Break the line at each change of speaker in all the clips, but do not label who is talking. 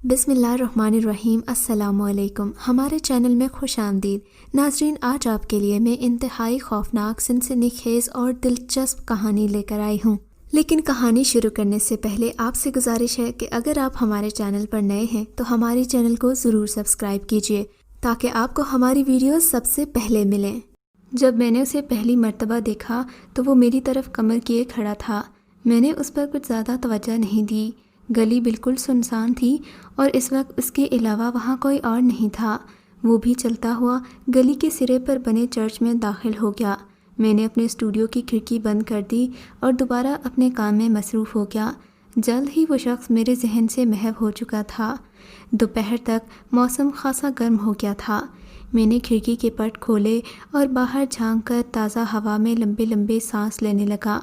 بسم اللہ الرحمن الرحیم۔ السلام علیکم، ہمارے چینل میں خوش آمدید ناظرین۔ آج آپ کے لیے میں انتہائی خوفناک، سنسنی خیز اور دلچسپ کہانی لے کر آئی ہوں، لیکن کہانی شروع کرنے سے پہلے آپ سے گزارش ہے کہ اگر آپ ہمارے چینل پر نئے ہیں تو ہمارے چینل کو ضرور سبسکرائب کیجیے تاکہ آپ کو ہماری ویڈیوز سب سے پہلے ملیں۔ جب میں نے اسے پہلی مرتبہ دیکھا تو وہ میری طرف کمر کیے کھڑا تھا۔ میں نے اس پر کچھ زیادہ توجہ نہیں دی۔ گلی بالکل سنسان تھی اور اس وقت اس کے علاوہ وہاں کوئی اور نہیں تھا۔ وہ بھی چلتا ہوا گلی کے سرے پر بنے چرچ میں داخل ہو گیا۔ میں نے اپنے اسٹوڈیو کی کھڑکی بند کر دی اور دوبارہ اپنے کام میں مصروف ہو گیا۔ جلد ہی وہ شخص میرے ذہن سے محو ہو چکا تھا۔ دوپہر تک موسم خاصا گرم ہو گیا تھا۔ میں نے کھڑکی کے پٹ کھولے اور باہر جھانک کر تازہ ہوا میں لمبے لمبے سانس لینے لگا۔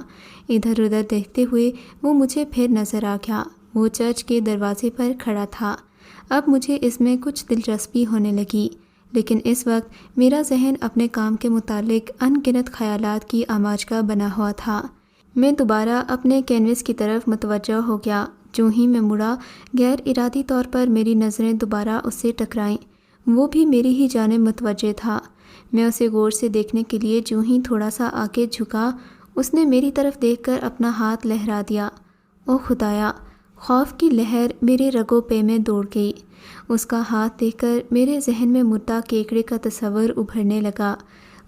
ادھر ادھر دیکھتے ہوئے وہ مجھے پھر نظر آ گیا۔ وہ چرچ کے دروازے پر کھڑا تھا۔ اب مجھے اس میں کچھ دلچسپی ہونے لگی، لیکن اس وقت میرا ذہن اپنے کام کے متعلق ان گنت خیالات کی آماج کا بنا ہوا تھا۔ میں دوبارہ اپنے کینوس کی طرف متوجہ ہو گیا۔ جو ہی میں مڑا، غیر ارادی طور پر میری نظریں دوبارہ اس سے ٹکرائیں۔ وہ بھی میری ہی جانب متوجہ تھا۔ میں اسے غور سے دیکھنے کے لیے جو ہی تھوڑا سا آگے جھکا، اس نے میری طرف دیکھ کر اپنا ہاتھ لہرا دیا۔ او خدایا! خوف کی لہر میرے رگوں پے میں دوڑ گئی۔ اس کا ہاتھ دیکھ کر میرے ذہن میں مردہ کیکڑے کا تصور ابھرنے لگا۔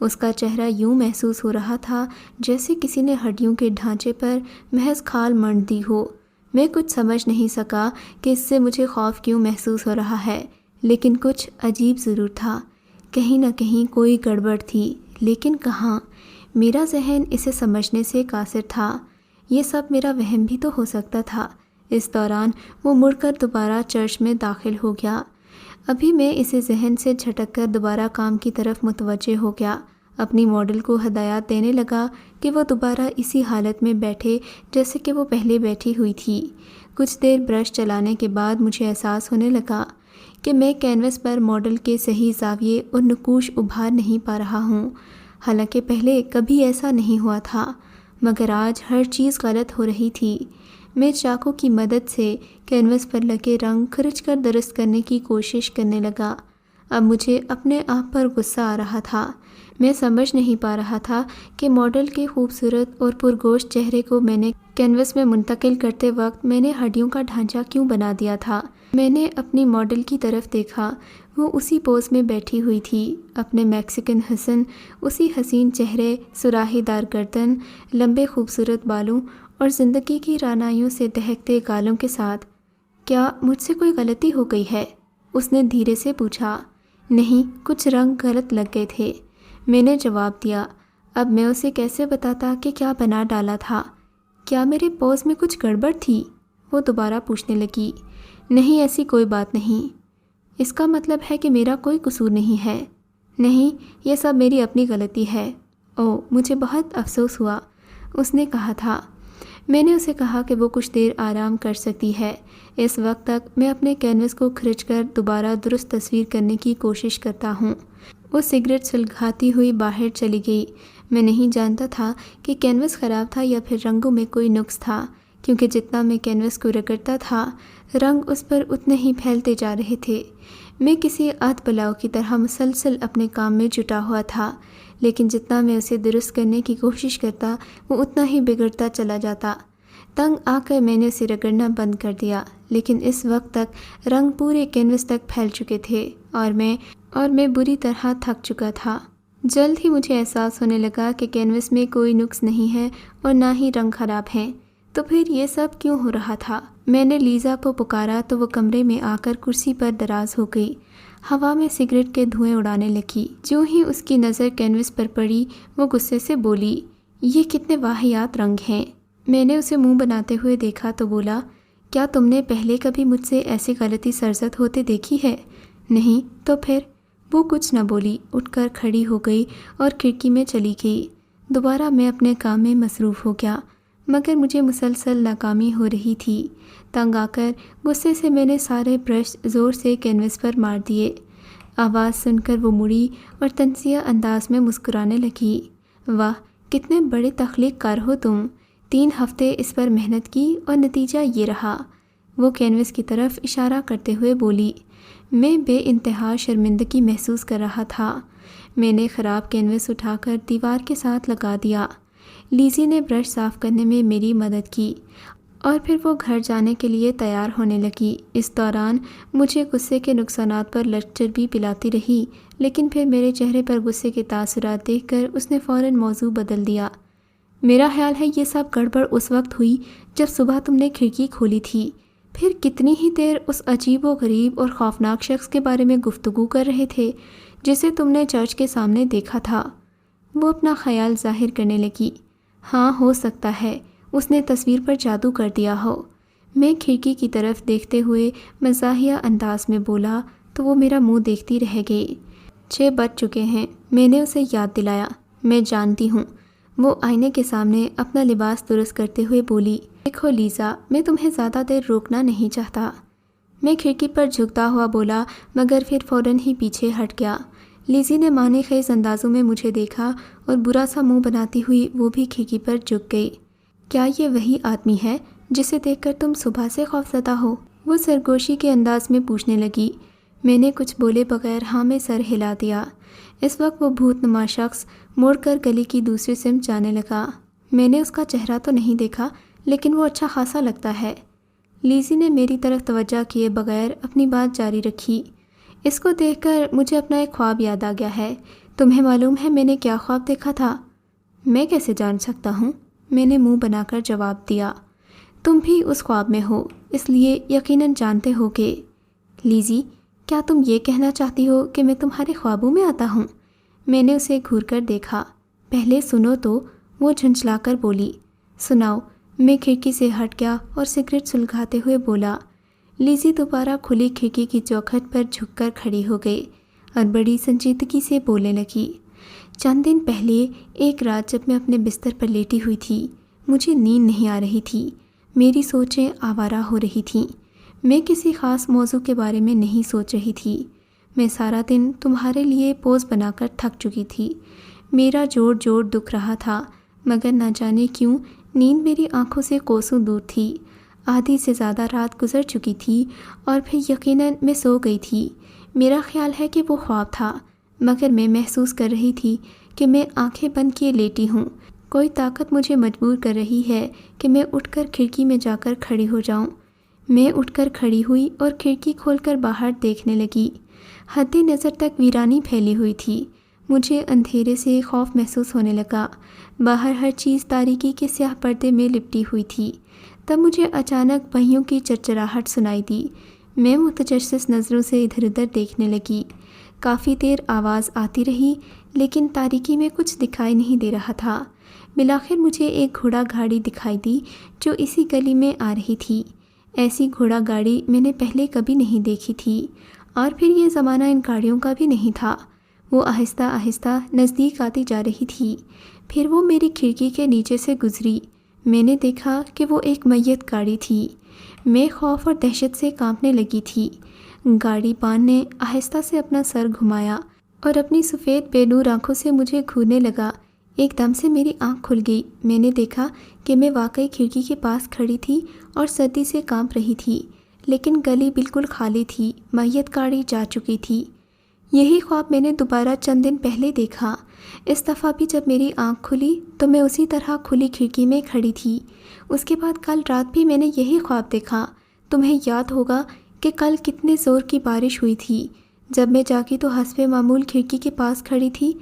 اس کا چہرہ یوں محسوس ہو رہا تھا جیسے کسی نے ہڈیوں کے ڈھانچے پر محض کھال منڈ دی ہو۔ میں کچھ سمجھ نہیں سکا کہ اس سے مجھے خوف کیوں محسوس ہو رہا ہے، لیکن کچھ عجیب ضرور تھا۔ کہیں نہ کہیں کوئی گڑبڑ تھی، لیکن کہاں؟ میرا ذہن اسے سمجھنے سے قاصر تھا۔ یہ سب میرا وہم بھی تو ہو سکتا تھا۔ اس دوران وہ مڑ کر دوبارہ چرچ میں داخل ہو گیا۔ ابھی میں اسے ذہن سے جھٹک کر دوبارہ کام کی طرف متوجہ ہو گیا۔ اپنی ماڈل کو ہدایات دینے لگا کہ وہ دوبارہ اسی حالت میں بیٹھے جیسے کہ وہ پہلے بیٹھی ہوئی تھی۔ کچھ دیر برش چلانے کے بعد مجھے احساس ہونے لگا کہ میں کینوس پر ماڈل کے صحیح زاویے اور نقوش ابھار نہیں پا رہا ہوں، حالانکہ پہلے کبھی ایسا نہیں ہوا تھا، مگر آج ہر چیز غلط ہو رہی تھی۔ میں چاقو کی مدد سے کینوس پر لگے رنگ کھرچ کر درست کرنے کی کوشش کرنے لگا۔ اب مجھے اپنے آپ پر غصہ آ رہا تھا۔ میں سمجھ نہیں پا رہا تھا کہ ماڈل کے خوبصورت اور پرگوشت چہرے کو میں نے کینوس میں منتقل کرتے وقت میں نے ہڈیوں کا ڈھانچہ کیوں بنا دیا تھا۔ میں نے اپنی ماڈل کی طرف دیکھا۔ وہ اسی پوز میں بیٹھی ہوئی تھی، اپنے میکسیکن حسن، اسی حسین چہرے، سراہی دار گردن، لمبے خوبصورت بالوں اور زندگی کی رعنائیوں سے دہکتے گالوں کے ساتھ۔ کیا مجھ سے کوئی غلطی ہو گئی ہے؟ اس نے دھیرے سے پوچھا۔ نہیں، کچھ رنگ غلط لگ گئے تھے، میں نے جواب دیا۔ اب میں اسے کیسے بتاتا کہ کیا بنا ڈالا تھا؟ کیا میرے پوز میں کچھ گڑبڑ تھی؟ وہ دوبارہ پوچھنے لگی۔ نہیں، ایسی کوئی بات نہیں۔ اس کا مطلب ہے کہ میرا کوئی قصور نہیں ہے؟ نہیں، یہ سب میری اپنی غلطی ہے۔ او، مجھے بہت افسوس ہوا، اس نے کہا تھا۔ میں نے اسے کہا کہ وہ کچھ دیر آرام کر سکتی ہے۔ اس وقت تک میں اپنے کینوس کو کھرچ کر دوبارہ درست تصویر کرنے کی کوشش کرتا ہوں۔ وہ سگریٹ سلگاتی ہوئی باہر چلی گئی۔ میں نہیں جانتا تھا کہ کینوس خراب تھا یا پھر رنگوں میں کوئی نقص تھا، کیونکہ جتنا میں کینوس کو رگڑتا تھا، رنگ اس پر اتنے ہی پھیلتے جا رہے تھے۔ میں کسی آت بلاؤ کی طرح مسلسل اپنے کام میں جٹا ہوا تھا، لیکن جتنا میں اسے درست کرنے کی کوشش کرتا، وہ اتنا ہی بگڑتا چلا جاتا۔ تنگ آ کر میں نے اسے رگڑنا بند کر دیا، لیکن اس وقت تک رنگ پورے کینوس تک پھیل چکے تھے اور میں بری طرح تھک چکا تھا۔ جلد ہی مجھے احساس ہونے لگا کہ کینوس میں کوئی نقص نہیں ہے اور نہ ہی رنگ خراب ہیں۔ تو پھر یہ سب کیوں ہو رہا تھا؟ میں نے لیزا کو پکارا تو وہ کمرے میں آ کر کرسی پر دراز ہو گئی، ہوا میں سگریٹ کے دھوئیں اڑانے لگی۔ جو ہی اس کی نظر کینوس پر پڑی، وہ غصے سے بولی، یہ کتنے واہیات رنگ ہیں۔ میں نے اسے منہ بناتے ہوئے دیکھا تو بولا، کیا تم نے پہلے کبھی مجھ سے ایسی غلطی سرزد ہوتے دیکھی ہے؟ نہیں، تو پھر؟ وہ کچھ نہ بولی، اٹھ کر کھڑی ہو گئی اور کھڑکی میں چلی گئی۔ دوبارہ میں اپنے کام میں مصروف ہو گیا، مگر مجھے مسلسل ناکامی ہو رہی تھی۔ تنگ آ کر غصے سے میں نے سارے برش زور سے کینوس پر مار دیے۔ آواز سن کر وہ مڑی اور طنزیہ انداز میں مسکرانے لگی۔ واہ، کتنے بڑے تخلیق کار ہو تم! 3 ہفتے اس پر محنت کی اور نتیجہ یہ رہا۔ وہ کینوس کی طرف اشارہ کرتے ہوئے بولی۔ میں بے انتہا شرمندگی محسوس کر رہا تھا۔ میں نے خراب کینوس اٹھا کر دیوار کے ساتھ لگا دیا۔ لیزی نے برش صاف کرنے میں میری مدد کی اور پھر وہ گھر جانے کے لیے تیار ہونے لگی۔ اس دوران مجھے غصے کے نقصانات پر لیکچر بھی پلاتی رہی، لیکن پھر میرے چہرے پر غصے کے تاثرات دیکھ کر اس نے فوراً موضوع بدل دیا۔ میرا خیال ہے یہ سب گڑبڑ اس وقت ہوئی جب صبح تم نے کھڑکی کھولی تھی۔ پھر کتنی ہی دیر اس عجیب و غریب اور خوفناک شخص کے بارے میں گفتگو کر رہے تھے جسے تم نے چرچ کے سامنے دیکھا تھا۔ وہ اپنا خیال ظاہر کرنے لگی۔ ہاں، ہو سکتا ہے اس نے تصویر پر جادو کر دیا ہو۔ میں کھڑکی کی طرف دیکھتے ہوئے مزاحیہ انداز میں بولا تو وہ میرا منہ دیکھتی رہ گئی۔ 6 بج چکے ہیں، میں نے اسے یاد دلایا۔ میں جانتی ہوں۔ وہ آئینے کے سامنے اپنا لباس درست کرتے ہوئے بولی۔ دیکھو لیزا، میں تمہیں زیادہ دیر روکنا نہیں چاہتا۔ میں کھڑکی پر جھکتا ہوا بولا، مگر پھر فوراً ہی پیچھے ہٹ گیا۔ لیزی نے معنی خیز اندازوں میں مجھے دیکھا اور برا سا منہ بناتی ہوئی وہ بھی کھڑکی پر جھک گئی۔ کیا یہ وہی آدمی ہے جسے دیکھ کر تم صبح سے خوفزدہ ہو؟ وہ سرگوشی کے انداز میں پوچھنے لگی۔ میں نے کچھ بولے بغیر ہاں میں سر ہلا دیا۔ اس وقت وہ بھوت نما شخص مڑ کر گلی کی دوسری سمت جانے لگا۔ میں نے اس کا چہرہ تو نہیں دیکھا، لیکن وہ اچھا خاصا لگتا ہے۔ لیزی نے میری طرف توجہ کیے بغیر اپنی بات جاری رکھی۔ اس کو دیکھ کر مجھے اپنا ایک خواب یاد آ گیا ہے۔ تمہیں معلوم ہے میں نے کیا خواب دیکھا تھا؟ میں کیسے جان سکتا ہوں؟ میں نے منہ بنا کر جواب دیا۔ تم بھی اس خواب میں ہو، اس لیے یقیناً جانتے ہو کہ… لیزی، کیا تم یہ کہنا چاہتی ہو کہ میں تمہارے خوابوں میں آتا ہوں؟ میں نے اسے گھور کر دیکھا۔ پہلے سنو تو، وہ جھنجھلا کر بولی۔ سناؤ۔ میں کھڑکی سے ہٹ گیا اور سگریٹ سلگاتے ہوئے بولا۔ لیزی دوبارہ کھلی کھڑکی کی چوکھٹ پر جھک کر کھڑی ہو گئی اور بڑی سنجیدگی سے بولنے لگی۔ چند دن پہلے ایک رات جب میں اپنے بستر پر لیٹی ہوئی تھی، مجھے نیند نہیں آ رہی تھی۔ میری سوچیں آوارہ ہو رہی تھیں۔ میں کسی خاص موضوع کے بارے میں نہیں سوچ رہی تھی۔ میں سارا دن تمہارے لیے پوز بنا کر تھک چکی تھی۔ میرا جوڑ جوڑ دکھ رہا تھا، مگر نہ جانے کیوں نیند میری آنکھوں سے کوسوں دور تھی۔ آدھی سے زیادہ رات گزر چکی تھی اور پھر یقیناً میں سو گئی تھی۔ میرا خیال ہے کہ وہ خواب تھا، مگر میں محسوس کر رہی تھی کہ میں آنکھیں بند کیے لیٹی ہوں۔ کوئی طاقت مجھے مجبور کر رہی ہے کہ میں اٹھ کر کھڑکی میں جا کر کھڑی ہو جاؤں۔ میں اٹھ کر کھڑی ہوئی اور کھڑکی کھول کر باہر دیکھنے لگی۔ حد نظر تک ویرانی پھیلی ہوئی تھی۔ مجھے اندھیرے سے خوف محسوس ہونے لگا۔ باہر ہر چیز تاریکی کے سیاہ پردے میں لپٹی ہوئی تھی۔ تب مجھے اچانک پہیوں کی چرچراہٹ سنائی دی۔ میں متجسس نظروں سے ادھر ادھر دیکھنے لگی۔ کافی دیر آواز آتی رہی، لیکن تاریکی میں کچھ دکھائی نہیں دے رہا تھا۔ بالآخر مجھے ایک گھوڑا گاڑی دکھائی دی جو اسی گلی میں آ رہی تھی۔ ایسی گھوڑا گاڑی میں نے پہلے کبھی نہیں دیکھی تھی، اور پھر یہ زمانہ ان گاڑیوں کا بھی نہیں تھا۔ وہ آہستہ آہستہ نزدیک آتی جا رہی تھی۔ پھر وہ میری کھڑکی کے نیچے سے گزری۔ میں نے دیکھا کہ وہ ایک میت گاڑی تھی۔ میں خوف اور دہشت سے کانپنے لگی تھی۔ گاڑی پان نے آہستہ سے اپنا سر گھمایا اور اپنی سفید بے نور آنکھوں سے مجھے گھورنے لگا۔ ایک دم سے میری آنکھ کھل گئی۔ میں نے دیکھا کہ میں واقعی کھڑکی کے پاس کھڑی تھی اور سردی سے کانپ رہی تھی، لیکن گلی بالکل خالی تھی۔ میت گاڑی جا چکی تھی۔ یہی خواب میں نے دوبارہ چند دن پہلے دیکھا۔ اس دفعہ بھی جب میری آنکھ کھلی تو میں اسی طرح کھلی کھڑکی میں کھڑی تھی۔ اس کے بعد کل رات بھی میں نے یہی خواب دیکھا۔ تمہیں یاد ہوگا کہ کل کتنے زور کی بارش ہوئی تھی۔ جب میں جاگی تو حسب معمول کھڑکی کے پاس کھڑی تھی۔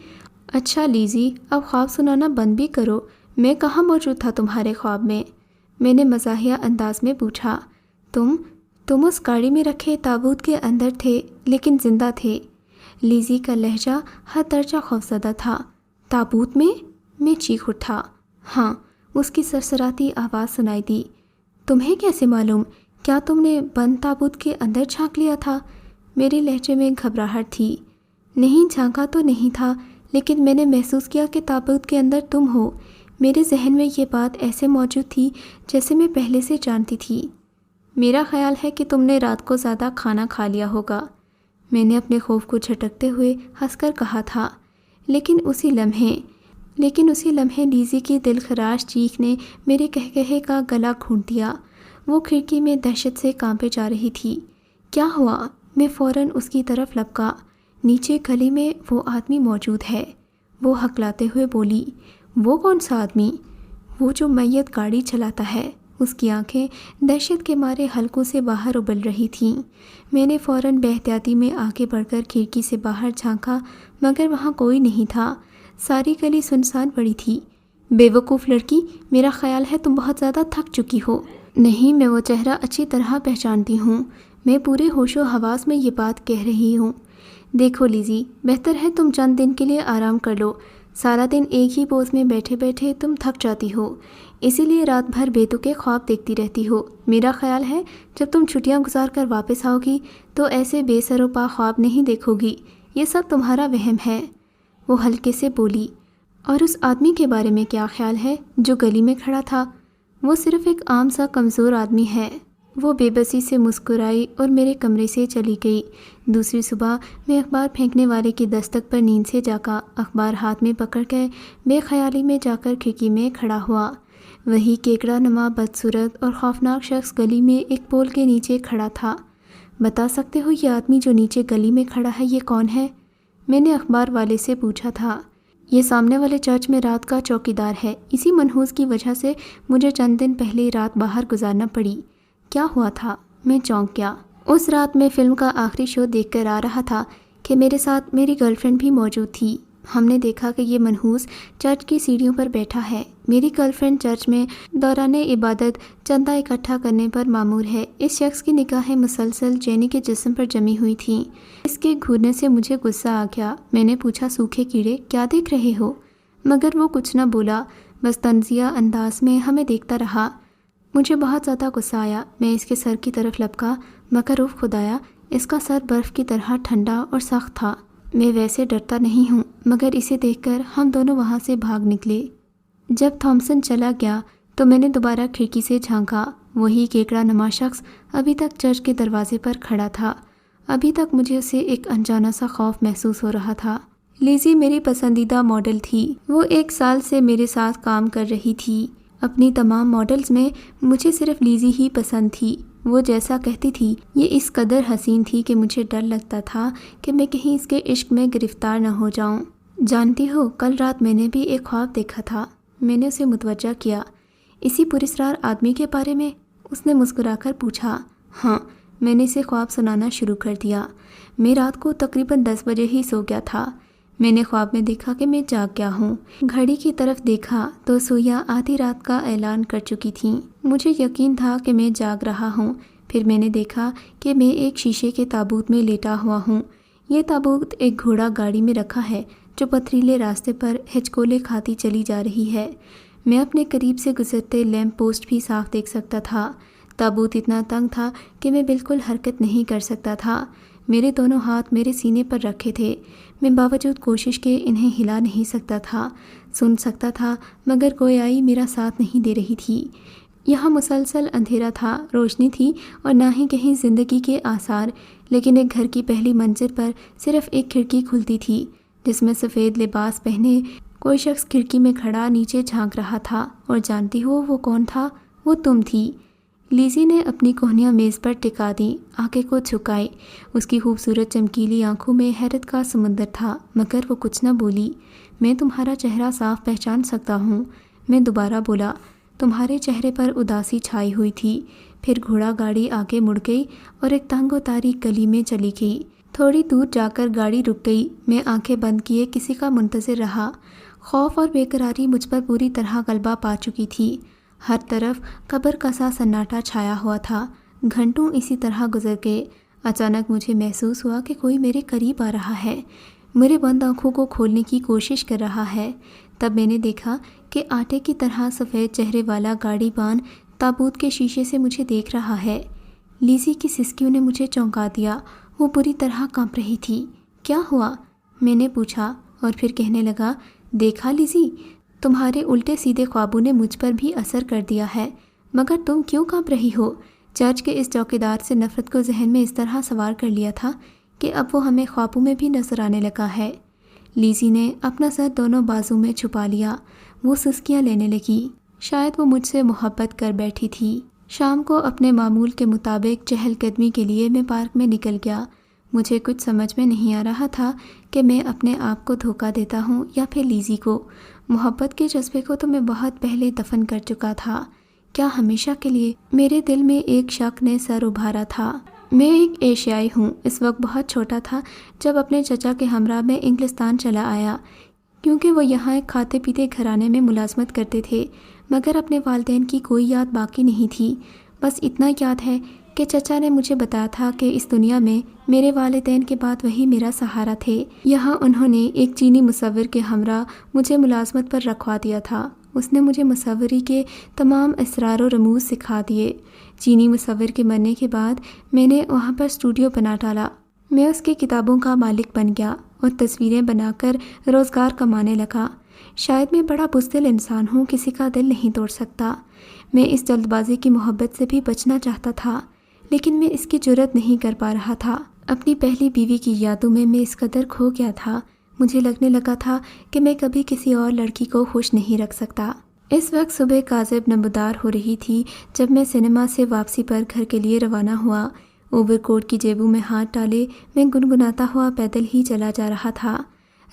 اچھا لیزی، اب خواب سنانا بند بھی کرو۔ میں کہاں موجود تھا تمہارے خواب میں؟ میں نے مزاحیہ انداز میں پوچھا۔ تم اس گاڑی میں رکھے تابوت کے اندر تھے، لیکن زندہ تھے۔ لیزی کا لہجہ حد درجہ خوفزدہ تھا۔ تابوت میں؟ میں چیخ اٹھا۔ ہاں، اس کی سرسراتی آواز سنائی دی۔ تمہیں کیسے معلوم؟ کیا تم نے بند تابوت کے اندر جھانک لیا تھا؟ میرے لہجے میں گھبراہٹ تھی۔ نہیں، جھانکا تو نہیں تھا، لیکن میں نے محسوس کیا کہ تابوت کے اندر تم ہو۔ میرے ذہن میں یہ بات ایسے موجود تھی جیسے میں پہلے سے جانتی تھی۔ میرا خیال ہے کہ تم نے رات کو زیادہ کھانا کھا لیا ہوگا۔ میں نے اپنے خوف کو جھٹکتے ہوئے ہنس کر کہا تھا، لیکن اسی لمحے لیزی کی دل خراش چیخ نے میرے کہکہے کا گلا گھونٹ دیا۔ وہ کھڑکی میں دہشت سے کانپے جا رہی تھی۔ کیا ہوا؟ میں فوراً اس کی طرف لپکا۔ نیچے گلی میں وہ آدمی موجود ہے۔ وہ ہکلاتے ہوئے بولی، وہ کون سا آدمی؟ وہ جو میت گاڑی چلاتا ہے۔ اس کی آنکھیں دہشت کے مارے حلقوں سے باہر ابل رہی تھیں۔ میں نے فوراً بے احتیاطی میں آگے بڑھ کر کھڑکی سے باہر جھانکا، مگر وہاں کوئی نہیں تھا۔ ساری گلی سنسان پڑی تھی۔ بے وقوف لڑکی، میرا خیال ہے تم بہت زیادہ تھک چکی ہو۔ نہیں، میں وہ چہرہ اچھی طرح پہچانتی ہوں۔ میں پورے ہوش و حواس میں یہ بات کہہ رہی ہوں۔ دیکھو لیزی، بہتر ہے تم چند دن کے لیے آرام کر لو۔ سارا دن ایک ہی پوز میں بیٹھے بیٹھے تم تھک جاتی ہو، اسی لیے رات بھر بے تکے خواب دیکھتی رہتی ہو۔ میرا خیال ہے جب تم چھٹیاں گزار کر واپس آؤ گی تو ایسے بے سر و پا خواب نہیں دیکھو گی۔ یہ سب تمہارا وہم ہے، وہ ہلکے سے بولی۔ اور اس آدمی کے بارے میں کیا خیال ہے جو گلی میں کھڑا تھا؟ وہ صرف ایک عام سا کمزور آدمی ہے۔ وہ بے بسی سے مسکرائی اور میرے کمرے سے چلی گئی۔ دوسری صبح میں اخبار پھینکنے والے کی دستک پر نیند سے جاگا۔ اخبار ہاتھ میں پکڑ کے بے خیالی میں جا کر کھڑکی میں کھڑا ہوا۔ وہی کیکڑا نما بدصورت اور خوفناک شخص گلی میں ایک پول کے نیچے کھڑا تھا۔ بتا سکتے ہو یہ آدمی جو نیچے گلی میں کھڑا ہے یہ کون ہے؟ میں نے اخبار والے سے پوچھا تھا۔ یہ سامنے والے چرچ میں رات کا چوکیدار ہے۔ اسی منحوس کی وجہ سے مجھے چند دن پہلے رات باہر گزارنا پڑی۔ کیا ہوا تھا؟ میں چونک گیا۔ اس رات میں فلم کا آخری شو دیکھ کر آ رہا تھا کہ میرے ساتھ میری گرل فرینڈ بھی موجود تھی۔ ہم نے دیکھا کہ یہ منحوس چرچ کی سیڑھیوں پر بیٹھا ہے۔ میری گرل فرینڈ چرچ میں دوران عبادت چندہ اکٹھا کرنے پر مامور ہے۔ اس شخص کی نگاہیں مسلسل جینی کے جسم پر جمی ہوئی تھیں۔ اس کے گھورنے سے مجھے غصہ آ گیا۔ میں نے پوچھا، سوکھے کیڑے کیا دیکھ رہے ہو؟ مگر وہ کچھ نہ بولا، بس طنزیہ انداز میں ہمیں دیکھتا رہا۔ مجھے بہت زیادہ غصہ آیا۔ میں اس کے سر کی طرف لپکا، مگر اف خدایا، اس کا سر برف کی طرح ٹھنڈا اور سخت تھا۔ میں ویسے ڈرتا نہیں ہوں، مگر اسے دیکھ کر ہم دونوں وہاں سے بھاگ نکلے۔ جب تھامسن چلا گیا تو میں نے دوبارہ کھڑکی سے جھانکا۔ وہی کیکڑا نما شخص ابھی تک چرچ کے دروازے پر کھڑا تھا۔ ابھی تک مجھے اسے ایک انجانا سا خوف محسوس ہو رہا تھا۔ لیزی میری پسندیدہ ماڈل تھی۔ وہ 1 سال سے میرے ساتھ کام کر رہی تھی۔ اپنی تمام ماڈلز میں مجھے صرف لیزی ہی پسند تھی۔ وہ جیسا کہتی تھی یہ اس قدر حسین تھی کہ مجھے ڈر لگتا تھا کہ میں کہیں اس کے عشق میں گرفتار نہ ہو جاؤں۔ جانتی ہو، کل رات میں نے بھی ایک خواب دیکھا تھا۔ میں نے اسے متوجہ کیا۔ اسی پراسرار آدمی کے بارے میں؟ اس نے مسکرا کر پوچھا۔ ہاں، میں نے اسے خواب سنانا شروع کر دیا۔ میں رات کو تقریباً 10 بجے ہی سو گیا تھا۔ میں نے خواب میں دیکھا کہ میں جاگ گیا ہوں۔ گھڑی کی طرف دیکھا تو سوئیاں آدھی رات کا اعلان کر چکی تھیں۔ مجھے یقین تھا کہ میں جاگ رہا ہوں۔ پھر میں نے دیکھا کہ میں ایک شیشے کے تابوت میں لیٹا ہوا ہوں۔ یہ تابوت ایک گھوڑا گاڑی میں رکھا ہے جو پتھریلے راستے پر ہچکولے کھاتی چلی جا رہی ہے۔ میں اپنے قریب سے گزرتے لیمپ پوسٹ بھی صاف دیکھ سکتا تھا۔ تابوت اتنا تنگ تھا کہ میں بالکل حرکت نہیں کر سکتا تھا۔ میرے دونوں ہاتھ میرے سینے پر رکھے تھے۔ میں باوجود کوشش کے انہیں ہلا نہیں سکتا تھا۔ سن سکتا تھا مگر گویائی میرا ساتھ نہیں دے رہی تھی۔ یہاں مسلسل اندھیرا تھا، روشنی تھی اور نہ ہی کہیں زندگی کے آثار، لیکن ایک گھر کی پہلی منزل پر صرف ایک کھڑکی کھلتی تھی جس میں سفید لباس پہنے کوئی شخص کھڑکی میں کھڑا نیچے جھانک رہا تھا۔ اور جانتی ہو وہ کون تھا؟ وہ تم تھی۔ لیزی نے اپنی کوہنیاں میز پر ٹکا دیں، آنکھیں کو جھکائی۔ اس کی خوبصورت چمکیلی آنکھوں میں حیرت کا سمندر تھا، مگر وہ کچھ نہ بولی۔ میں تمہارا چہرہ صاف پہچان سکتا ہوں، میں دوبارہ بولا۔ تمہارے چہرے پر اداسی چھائی ہوئی تھی۔ پھر گھوڑا گاڑی آگے مڑ گئی اور ایک تنگ و تاریک گلی میں چلی گئی۔ تھوڑی دور جا کر گاڑی رک گئی۔ میں آنکھیں بند کیے کسی کا منتظر رہا۔ خوف اور بے قراری مجھ پر پوری طرح غلبہ پا چکی تھی۔ ہر طرف قبر کا سا سناٹا چھایا ہوا تھا۔ گھنٹوں اسی طرح گزر گئے۔ اچانک مجھے محسوس ہوا کہ کوئی میرے قریب آ رہا ہے، میرے بند آنکھوں کو کھولنے کی کوشش کر رہا ہے۔ تب میں نے دیکھا کہ آٹے کی طرح سفید چہرے والا گاڑی بان تابوت کے شیشے سے مجھے دیکھ رہا ہے۔ لیزی کی سسکیوں نے مجھے چونکا دیا۔ وہ پوری طرح کانپ رہی تھی۔ کیا ہوا؟ میں نے پوچھا اور پھر کہنے لگا، دیکھا لیزی، تمہارے الٹے سیدھے خوابوں نے مجھ پر بھی اثر کر دیا ہے، مگر تم کیوں کانپ رہی ہو؟ چرچ کے اس چوکیدار سے نفرت کو ذہن میں اس طرح سوار کر لیا تھا کہ اب وہ ہمیں خوابوں میں بھی نظر آنے لگا ہے۔ لیزی نے اپنا سر دونوں بازو میں چھپا لیا۔ وہ سسکیاں لینے لگی۔ شاید وہ مجھ سے محبت کر بیٹھی تھی۔ شام کو اپنے معمول کے مطابق چہل قدمی کے لیے میں پارک میں نکل گیا۔ مجھے کچھ سمجھ میں نہیں آ رہا تھا کہ میں اپنے آپ کو دھوکہ دیتا ہوں یا پھر لیزی کو۔ محبت کے جذبے کو تو میں بہت پہلے دفن کر چکا تھا۔ کیا ہمیشہ کے لیے؟ میرے دل میں ایک شک نے سر ابھارا تھا۔ میں ایک ایشیائی ہوں، اس وقت بہت چھوٹا تھا جب اپنے چچا کے ہمراہ میں انگلستان چلا آیا، کیونکہ وہ یہاں ایک کھاتے پیتے گھرانے میں ملازمت کرتے تھے، مگر اپنے والدین کی کوئی یاد باقی نہیں تھی۔ بس اتنا یاد ہے کہ چچا نے مجھے بتایا تھا کہ اس دنیا میں میرے والدین کے بعد وہی میرا سہارا تھے۔ یہاں انہوں نے ایک چینی مصور کے ہمراہ مجھے ملازمت پر رکھوا دیا تھا۔ اس نے مجھے مصوری کے تمام اسرار و رموز سکھا دیے۔ چینی مصور کے مرنے کے بعد میں نے وہاں پر اسٹوڈیو بنا ڈالا۔ میں اس کی کتابوں کا مالک بن گیا اور تصویریں بنا کر روزگار کمانے لگا۔ شاید میں بڑا بزدل انسان ہوں، کسی کا دل نہیں توڑ سکتا۔ میں اس جلد بازی کی محبت سے بھی بچنا چاہتا تھا، لیکن میں اس کی جرأت نہیں کر پا رہا تھا۔ اپنی پہلی بیوی کی یادوں میں اس قدر کھو گیا تھا، مجھے لگنے لگا تھا کہ میں کبھی کسی اور لڑکی کو خوش نہیں رکھ سکتا۔ اس وقت صبح کاذب نمودار ہو رہی تھی جب میں سنیما سے واپسی پر گھر کے لیے روانہ ہوا۔ اوور کوٹ کی جیبوں میں ہاتھ ڈالے میں گنگناتا ہوا پیدل ہی چلا جا رہا تھا۔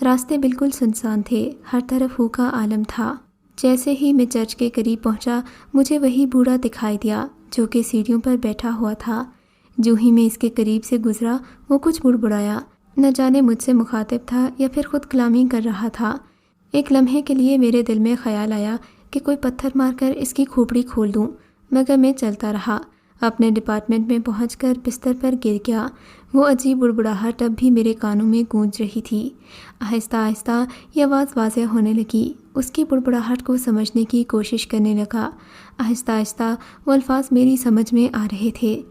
راستے بالکل سنسان تھے، ہر طرف ہو کا عالم تھا۔ جیسے ہی میں چرچ کے قریب پہنچا، مجھے وہی بوڑھا دکھائی دیا جو کہ سیڑھیوں پر بیٹھا ہوا تھا۔ جو ہی میں اس کے قریب سے گزرا، وہ کچھ بڑبڑایا، نہ جانے مجھ سے مخاطب تھا یا پھر خود کلامی کر رہا تھا۔ ایک لمحے کے لیے میرے دل میں خیال آیا کہ کوئی پتھر مار کر اس کی کھوپڑی کھول دوں، مگر میں چلتا رہا۔ اپنے ڈپارٹمنٹ میں پہنچ کر بستر پر گر گیا۔ وہ عجیب بڑبڑاہٹ اب بھی میرے کانوں میں گونج رہی تھی۔ آہستہ آہستہ یہ آواز واضح ہونے لگی۔ اس کی بڑبڑاہٹ کو سمجھنے کی کوشش کرنے لگا۔ آہستہ آہستہ وہ الفاظ میری سمجھ میں آ رہے تھے۔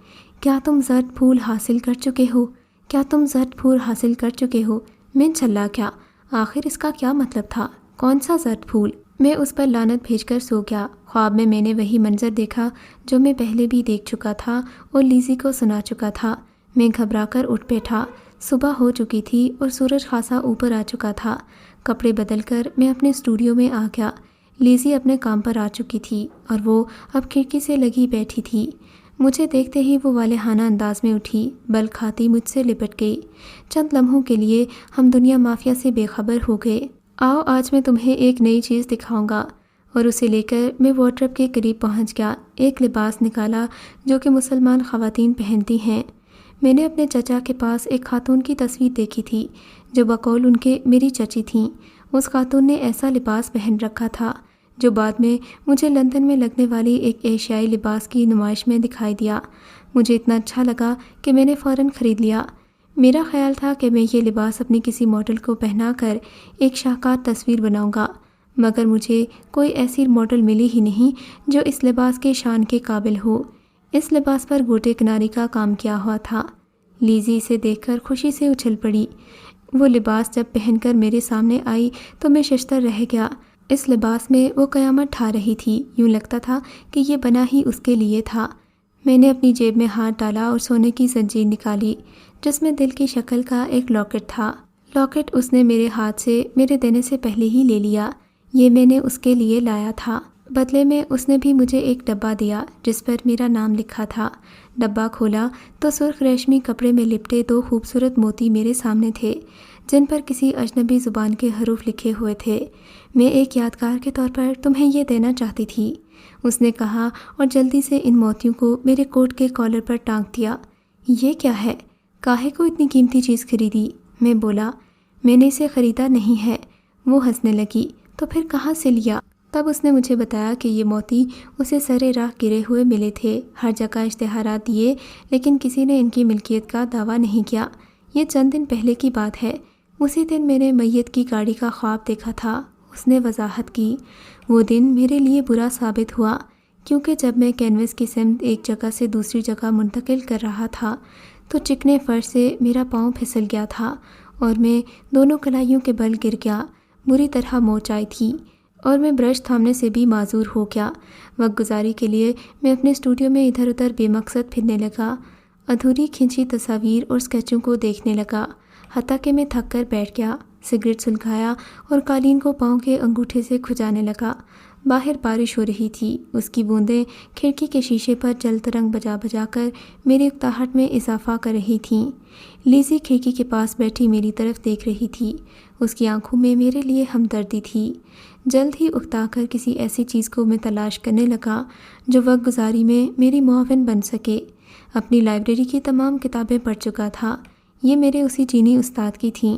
کیا تم زرد پھول حاصل کر چکے ہو؟ کیا تم زرد پھول حاصل کر چکے ہو؟ میں چلا کیا؟ آخر اس کا کیا مطلب تھا؟ کون سا زرد پھول؟ میں اس پر لعنت بھیج کر سو گیا۔ خواب میں نے وہی منظر دیکھا جو میں پہلے بھی دیکھ چکا تھا اور لیزی کو سنا چکا تھا۔ میں گھبرا کر اٹھ بیٹھا۔ صبح ہو چکی تھی اور سورج خاصا اوپر آ چکا تھا۔ کپڑے بدل کر میں اپنے اسٹوڈیو میں آ گیا۔ لیزی اپنے کام پر آ چکی تھی اور وہ اب کھڑکی سے لگی بیٹھی تھی۔ مجھے دیکھتے ہی وہ والہانہ انداز میں اٹھی، بل کھاتی مجھ سے لپٹ گئی۔ چند لمحوں کے لیے ہم دنیا مافیا سے بے خبر ہو گئے۔ آؤ آج میں تمہیں ایک نئی چیز دکھاؤں گا، اور اسے لے کر میں وارڈروب کے قریب پہنچ گیا۔ ایک لباس نکالا جو کہ مسلمان خواتین پہنتی ہیں۔ میں نے اپنے چچا کے پاس ایک خاتون کی تصویر دیکھی تھی جو بقول ان کے میری چچی تھیں۔ اس خاتون نے ایسا لباس پہن رکھا تھا جو بعد میں مجھے لندن میں لگنے والی ایک ایشیائی لباس کی نمائش میں دکھائی دیا۔ مجھے اتنا اچھا لگا کہ میں نے فوراً خرید لیا۔ میرا خیال تھا کہ میں یہ لباس اپنی کسی ماڈل کو پہنا کر ایک شاہکار تصویر بناؤں گا، مگر مجھے کوئی ایسی ماڈل ملی ہی نہیں جو اس لباس کے شان کے قابل ہو۔ اس لباس پر گوٹے کناری کا کام کیا ہوا تھا۔ لیزی اسے دیکھ کر خوشی سے اچھل پڑی۔ وہ لباس جب پہن کر میرے سامنے آئی تو میں ششدر رہ گیا۔ اس لباس میں وہ قیامت ڈھا رہی تھی، یوں لگتا تھا کہ یہ بنا ہی اس کے لیے تھا۔ میں نے اپنی جیب میں ہاتھ ڈالا اور سونے کی زنجیر نکالی جس میں دل کی شکل کا ایک لاکٹ تھا۔ لاکٹ اس نے میرے ہاتھ سے میرے دینے سے پہلے ہی لے لیا۔ یہ میں نے اس کے لیے لایا تھا۔ بدلے میں اس نے بھی مجھے ایک ڈبہ دیا جس پر میرا نام لکھا تھا۔ ڈبہ کھولا تو سرخ ریشمی کپڑے میں لپٹے دو خوبصورت موتی میرے سامنے تھے جن پر کسی اجنبی زبان کے حروف لکھے ہوئے تھے۔ میں ایک یادگار کے طور پر تمہیں یہ دینا چاہتی تھی، اس نے کہا اور جلدی سے ان موتیوں کو میرے کوٹ کے کالر پر ٹانگ دیا۔ یہ کیا ہے؟ کاہے کو اتنی قیمتی چیز خریدی؟ میں بولا، میں نے اسے خریدا نہیں ہے۔ وہ ہنسنے لگی، تو پھر کہاں سے لیا؟ تب اس نے مجھے بتایا کہ یہ موتی اسے سرے راہ گرے ہوئے ملے تھے۔ ہر جگہ اشتہارات دیے لیکن کسی نے ان کی ملکیت کا دعویٰ نہیں کیا۔ یہ چند دن پہلے کی بات ہے۔ اسی دن میں نے میت کی گاڑی کا خواب دیکھا تھا، اس نے وضاحت کی۔ وہ دن میرے لیے برا ثابت ہوا کیونکہ جب میں کینوس کی سمت ایک جگہ سے دوسری جگہ منتقل کر رہا تھا تو چکنے فرش سے میرا پاؤں پھسل گیا تھا اور میں دونوں کلائیوں کے بل گر گیا۔ بری طرح موچ آئی تھی اور میں برش تھامنے سے بھی معذور ہو گیا۔ وقت گزاری کے لیے میں اپنے اسٹوڈیو میں ادھر ادھر بے مقصد پھرنے لگا، ادھوری کھینچی تصاویر اور اسکیچوں کو دیکھنے لگا، حتیٰ کہ میں تھک کر بیٹھ گیا، سگریٹ سلگایا اور قالین کو پاؤں کے انگوٹھے سے کھجانے لگا۔ باہر بارش ہو رہی تھی، اس کی بوندیں کھڑکی کے شیشے پر جل ترنگ بجا بجا کر میری اکتاہٹ میں اضافہ کر رہی تھیں۔ لیزی کھڑکی کے پاس بیٹھی میری طرف دیکھ رہی تھی، اس کی آنکھوں میں میرے لیے ہمدردی تھی۔ جلد ہی اکتا کر کسی ایسی چیز کو میں تلاش کرنے لگا جو وقت گزاری میں میری معاون بن سکے۔ اپنی لائبریری کی تمام کتابیں پڑھ چکا تھا، یہ میرے اسی چینی استاد کی تھیں۔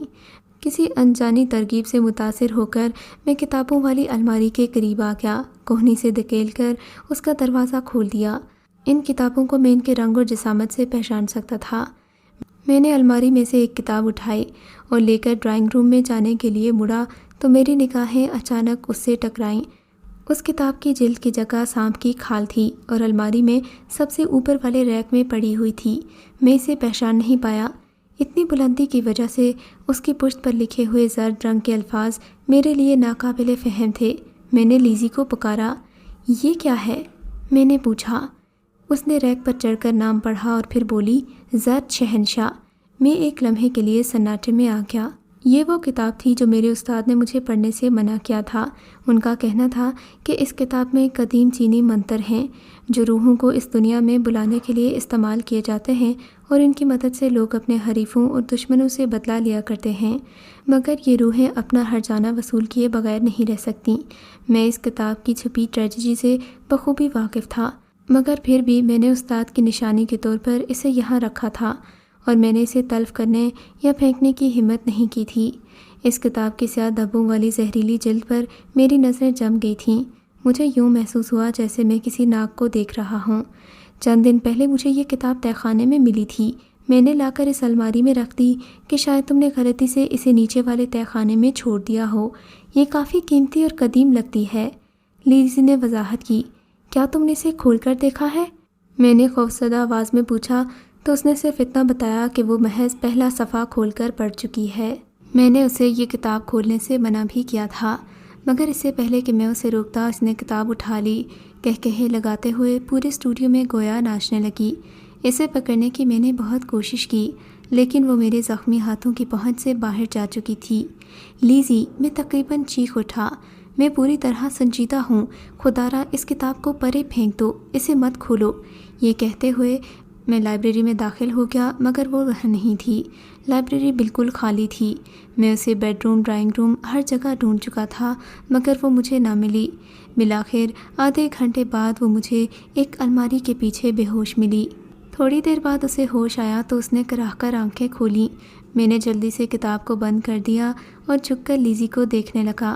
کسی انجانی ترغیب سے متاثر ہو کر میں کتابوں والی الماری کے قریب آ گیا، کوہنی سے دھکیل کر اس کا دروازہ کھول دیا۔ ان کتابوں کو میں ان کے رنگ اور جسامت سے پہچان سکتا تھا۔ میں نے الماری میں سے ایک کتاب اٹھائی اور لے کر ڈرائنگ روم میں جانے کے لیے مڑا تو میری نگاہیں اچانک اس سے ٹکرائیں۔ اس کتاب کی جلد کی جگہ سانپ کی کھال تھی اور الماری میں سب سے اوپر والے ریک میں پڑی ہوئی تھی۔ میں اسے پہچان نہیں پایا، اتنی بلندی کی وجہ سے اس کی پشت پر لکھے ہوئے زرد رنگ کے الفاظ میرے لیے ناقابل فہم تھے۔ میں نے لیزی کو پکارا۔ یہ کیا ہے؟ میں نے پوچھا۔ اس نے ریک پر چڑھ کر نام پڑھا اور پھر بولی، زرد شہنشاہ۔ میں ایک لمحے کے لیے سناٹے میں آ گیا۔ یہ وہ کتاب تھی جو میرے استاد نے مجھے پڑھنے سے منع کیا تھا۔ ان کا کہنا تھا کہ اس کتاب میں قدیم چینی منتر ہیں جو روحوں کو اس دنیا میں بلانے کے لیے استعمال کیے جاتے ہیں، اور ان کی مدد سے لوگ اپنے حریفوں اور دشمنوں سے بدلہ لیا کرتے ہیں، مگر یہ روحیں اپنا ہر جانہ وصول کیے بغیر نہیں رہ سکتیں۔ میں اس کتاب کی چھپی ٹریجڈی سے بخوبی واقف تھا، مگر پھر بھی میں نے استاد کی نشانی کے طور پر اسے یہاں رکھا تھا، اور میں نے اسے تلف کرنے یا پھینکنے کی ہمت نہیں کی تھی۔ اس کتاب کی سیاہ دھبوں والی زہریلی جلد پر میری نظریں جم گئی تھیں۔ مجھے یوں محسوس ہوا جیسے میں کسی ناگ کو دیکھ رہا ہوں۔ چند دن پہلے مجھے یہ کتاب تہہ خانے میں ملی تھی، میں نے لا کر اس الماری میں رکھ دی کہ شاید تم نے غلطی سے اسے نیچے والے تہہ خانے میں چھوڑ دیا ہو۔ یہ کافی قیمتی اور قدیم لگتی ہے، لیزی نے وضاحت کی۔ کیا تم نے اسے کھول کر دیکھا ہے؟ میں نے خوفزدہ آواز میں پوچھا تو اس نے صرف اتنا بتایا کہ وہ محض پہلا صفحہ کھول کر پڑھ چکی ہے۔ میں نے اسے یہ کتاب کھولنے سے منع بھی کیا تھا، مگر اس سے پہلے کہ میں اسے روکتا اس نے کتاب اٹھا لی، کہکہے لگاتے ہوئے پورے اسٹوڈیو میں گویا ناچنے لگی۔ اسے پکڑنے کی میں نے بہت کوشش کی، لیکن وہ میرے زخمی ہاتھوں کی پہنچ سے باہر جا چکی تھی۔ لیزی، میں تقریباً چیخ اٹھا، میں پوری طرح سنجیدہ ہوں، خدا را اس کتاب کو پرے پھینک دو، اسے مت کھولو۔ یہ کہتے ہوئے میں لائبریری میں داخل ہو گیا، مگر وہ وہاں نہیں تھی۔ لائبریری بالکل خالی تھی۔ میں اسے بیڈ روم، ڈرائنگ روم، ہر جگہ ڈھونڈ چکا تھا، مگر وہ مجھے نہ ملی۔ بالآخر آدھے گھنٹے بعد وہ مجھے ایک الماری کے پیچھے بے ہوش ملی۔ تھوڑی دیر بعد اسے ہوش آیا تو اس نے کراہ کر آنکھیں کھولیں۔ میں نے جلدی سے کتاب کو بند کر دیا اور جھک کر لیزی کو دیکھنے لگا۔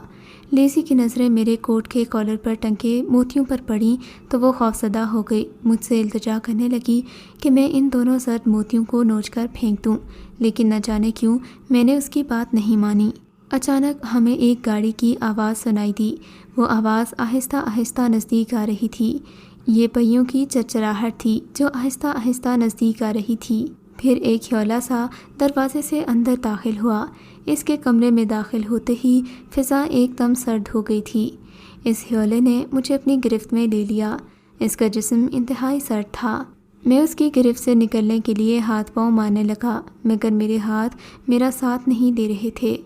لیزی کی نظریں میرے کوٹ کے کالر پر ٹنگے موتیوں پر پڑیں تو وہ خوفزدہ ہو گئی، مجھ سے التجا کرنے لگی کہ میں ان دونوں زرد موتیوں کو نوچ کر پھینک دوں، لیکن نہ جانے کیوں میں نے اس کی بات نہیں مانی۔ اچانک ہمیں ایک گاڑی کی آواز سنائی دی۔ وہ آواز آہستہ آہستہ نزدیک آ رہی تھی۔ یہ پہیوں کی چرچراہٹ تھی جو آہستہ آہستہ نزدیک آ رہی تھی۔ پھر ایک ہیولا سا دروازے سے اندر داخل ہوا۔ اس کے کمرے میں داخل ہوتے ہی فضا ایک دم سرد ہو گئی تھی۔ اس ہیولے نے مجھے اپنی گرفت میں لے لیا۔ اس کا جسم انتہائی سرد تھا۔ میں اس کی گرفت سے نکلنے کے لیے ہاتھ پاؤں مارنے لگا، مگر میرے ہاتھ میرا ساتھ نہیں دے رہے تھے۔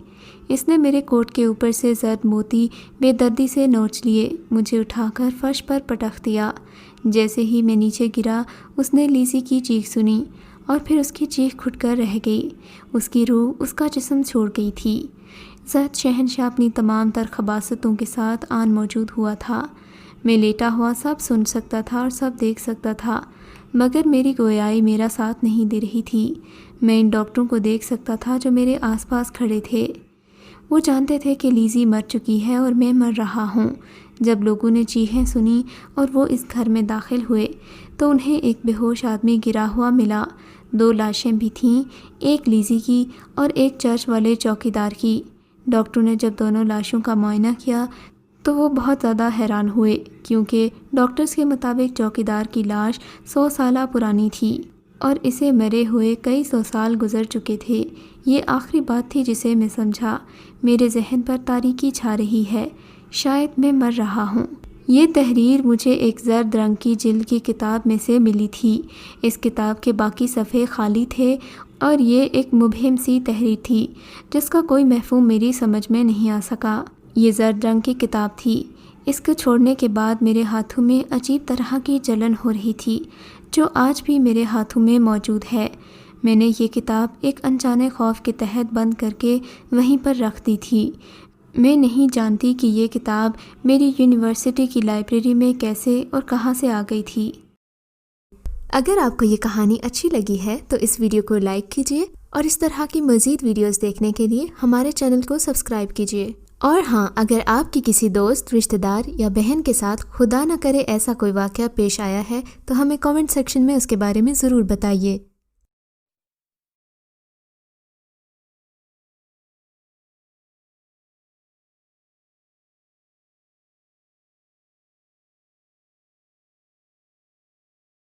اس نے میرے کوٹ کے اوپر سے زرد موتی بے دردی سے نوچ لیے، مجھے اٹھا کر فرش پر پٹخ دیا۔ جیسے ہی میں نیچے گرا اس نے لیزی کی چیخ سنی، اور پھر اس کی چیخ کھٹ کر رہ گئی۔ اس کی روح اس کا جسم چھوڑ گئی تھی۔ زرد شہنشاہ اپنی تمام تر خباثتوں کے ساتھ آن موجود ہوا تھا۔ میں لیٹا ہوا سب سن سکتا تھا اور سب دیکھ سکتا تھا، مگر میری گویائی میرا ساتھ نہیں دے رہی تھی۔ میں ان ڈاکٹروں کو دیکھ سکتا تھا جو میرے آس پاس کھڑے تھے۔ وہ جانتے تھے کہ لیزی مر چکی ہے اور میں مر رہا ہوں۔ جب لوگوں نے چیخیں سنی اور وہ اس گھر میں داخل ہوئے تو انہیں ایک بے ہوش آدمی گرا ہوا ملا۔ 2 لاشیں بھی تھیں، ایک لیزی کی اور ایک چرچ والے چوکیدار کی۔ ڈاکٹروں نے جب دونوں لاشوں کا معائنہ کیا تو وہ بہت زیادہ حیران ہوئے، کیونکہ ڈاکٹرز کے مطابق چوکیدار کی لاش 100 سالہ پرانی تھی اور اسے مرے ہوئے کئی 100 سال گزر چکے تھے۔ یہ آخری بات تھی جسے میں سمجھا۔ میرے ذہن پر تاریکی چھا رہی ہے، شاید میں مر رہا ہوں۔ یہ تحریر مجھے ایک زرد رنگ کی جلد کی کتاب میں سے ملی تھی۔ اس کتاب کے باقی صفحے خالی تھے اور یہ ایک مبہم سی تحریر تھی جس کا کوئی مفہوم میری سمجھ میں نہیں آ سکا۔ یہ زرد رنگ کی کتاب تھی، اس کو چھوڑنے کے بعد میرے ہاتھوں میں عجیب طرح کی جلن ہو رہی تھی جو آج بھی میرے ہاتھوں میں موجود ہے۔ میں نے یہ کتاب ایک انجانے خوف کے تحت بند کر کے وہیں پر رکھ دی تھی۔ میں نہیں جانتی کہ یہ کتاب میری یونیورسٹی کی لائبریری میں کیسے اور کہاں سے آ گئی تھی۔ اگر آپ کو یہ کہانی اچھی لگی ہے تو اس ویڈیو کو لائک کیجیے اور اس طرح کی مزید ویڈیوز دیکھنے کے لیے ہمارے چینل کو سبسکرائب کیجیے۔ اور ہاں، اگر آپ کی کسی دوست، رشتہ دار یا بہن کے ساتھ خدا نہ کرے ایسا کوئی واقعہ پیش آیا ہے تو ہمیں کامنٹ سیکشن میں اس کے بارے میں ضرور بتائیے۔